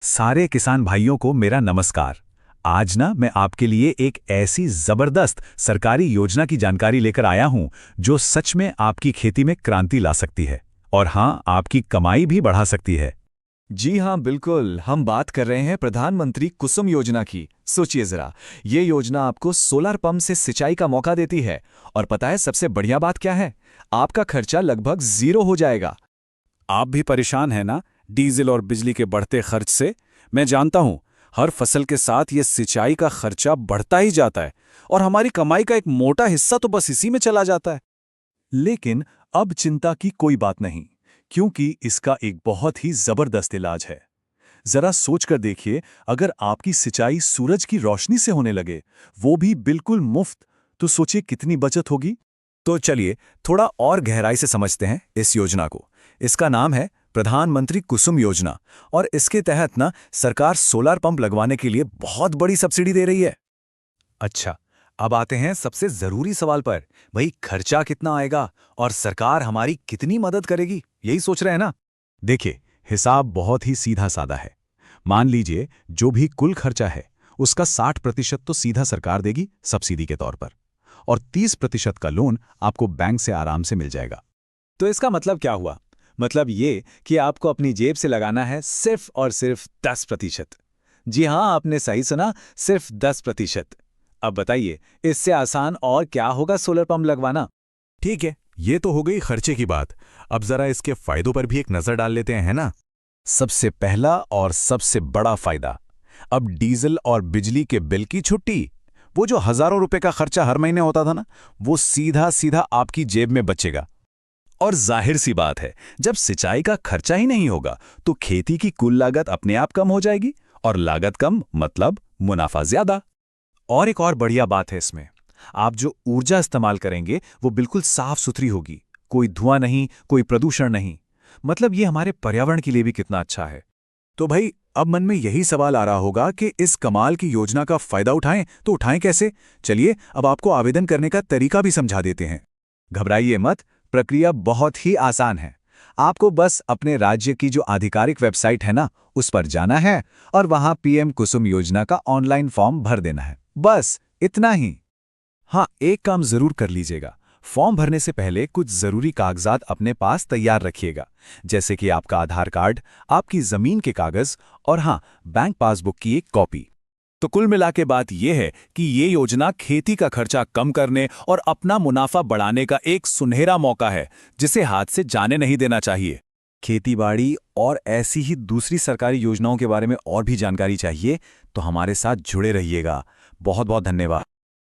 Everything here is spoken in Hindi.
सारे किसान भाइयों को मेरा नमस्कार। आज ना मैं आपके लिए एक ऐसी जबरदस्त सरकारी योजना की जानकारी लेकर आया हूं जो सच में आपकी खेती में क्रांति ला सकती है और हाँ, आपकी कमाई भी बढ़ा सकती है। जी हाँ, बिल्कुल। हम बात कर रहे हैं प्रधानमंत्री कुसुम योजना की। सोचिए जरा, ये योजना आपको सोलर पंप से सिंचाई का मौका देती है। और पता है सबसे बढ़िया बात क्या है? आपका खर्चा लगभग जीरो हो जाएगा। आप भी परेशान हैं ना डीजल और बिजली के बढ़ते खर्च से? मैं जानता हूं, हर फसल के साथ ये सिंचाई का खर्चा बढ़ता ही जाता है और हमारी कमाई का एक मोटा हिस्सा तो बस इसी में चला जाता है। लेकिन अब चिंता की कोई बात नहीं, क्योंकि इसका एक बहुत ही जबरदस्त इलाज है। जरा सोचकर देखिए, अगर आपकी सिंचाई सूरज की रोशनी से होने लगे, वो भी बिल्कुल मुफ्त, तो सोचिए कितनी बचत होगी। तो चलिए थोड़ा और गहराई से समझते हैं इस योजना को। इसका नाम है प्रधानमंत्री कुसुम योजना और इसके तहत ना सरकार सोलर पंप लगवाने के लिए बहुत बड़ी सब्सिडी दे रही है। अच्छा, अब आते हैं सबसे जरूरी सवाल पर। भाई, खर्चा कितना आएगा और सरकार हमारी कितनी मदद करेगी, यही सोच रहे हैं ना? देखिए, हिसाब बहुत ही सीधा साधा है। मान लीजिए जो भी कुल खर्चा है उसका 60% तो सीधा सरकार देगी सब्सिडी के तौर पर, और 30% का लोन आपको बैंक से आराम से मिल जाएगा। तो इसका मतलब क्या हुआ? मतलब ये कि आपको अपनी जेब से लगाना है सिर्फ और सिर्फ 10%। जी हाँ, आपने सही सुना, सिर्फ 10%। अब बताइए, इससे आसान और क्या होगा सोलर पंप लगवाना? ठीक है, ये तो हो गई खर्चे की बात। अब जरा इसके फायदों पर भी एक नजर डाल लेते हैं, है ना? सबसे पहला और सबसे बड़ा फायदा, अब डीजल और बिजली के बिल की छुट्टी। वो जो हजारों रुपए का खर्चा हर महीने होता था ना, वो सीधा सीधा आपकी जेब में बचेगा। और जाहिर सी बात है, जब सिंचाई का खर्चा ही नहीं होगा तो खेती की कुल लागत अपने आप कम हो जाएगी, और लागत कम मतलब मुनाफा ज्यादा। और एक और बढ़िया बात है इसमें, आप जो ऊर्जा इस्तेमाल करेंगे वो बिल्कुल साफ सुथरी होगी। कोई धुआं नहीं, कोई प्रदूषण नहीं। मतलब ये हमारे पर्यावरण के लिए भी कितना अच्छा है। तो भाई, अब मन में यही सवाल आ रहा होगा कि इस कमाल की योजना का फायदा उठाएं तो उठाएं कैसे? चलिए अब आपको आवेदन करने का तरीका भी समझा देते हैं। घबराइए मत, प्रक्रिया बहुत ही आसान है। आपको बस अपने राज्य की जो आधिकारिक वेबसाइट है ना, उस पर जाना है और वहां पीएम कुसुम योजना का ऑनलाइन फॉर्म भर देना है। बस इतना ही। हाँ, एक काम जरूर कर लीजिएगा। फॉर्म भरने से पहले कुछ जरूरी कागजात अपने पास तैयार रखिएगा, जैसे कि आपका आधार कार्ड, आपकी जमीन के कागज और हाँ, बैंक पासबुक की एक कॉपी। तो कुल मिला के बात यह है कि ये योजना खेती का खर्चा कम करने और अपना मुनाफा बढ़ाने का एक सुनहरा मौका है, जिसे हाथ से जाने नहीं देना चाहिए। खेतीबाड़ी और ऐसी ही दूसरी सरकारी योजनाओं के बारे में और भी जानकारी चाहिए तो हमारे साथ जुड़े रहिएगा। बहुत बहुत धन्यवाद।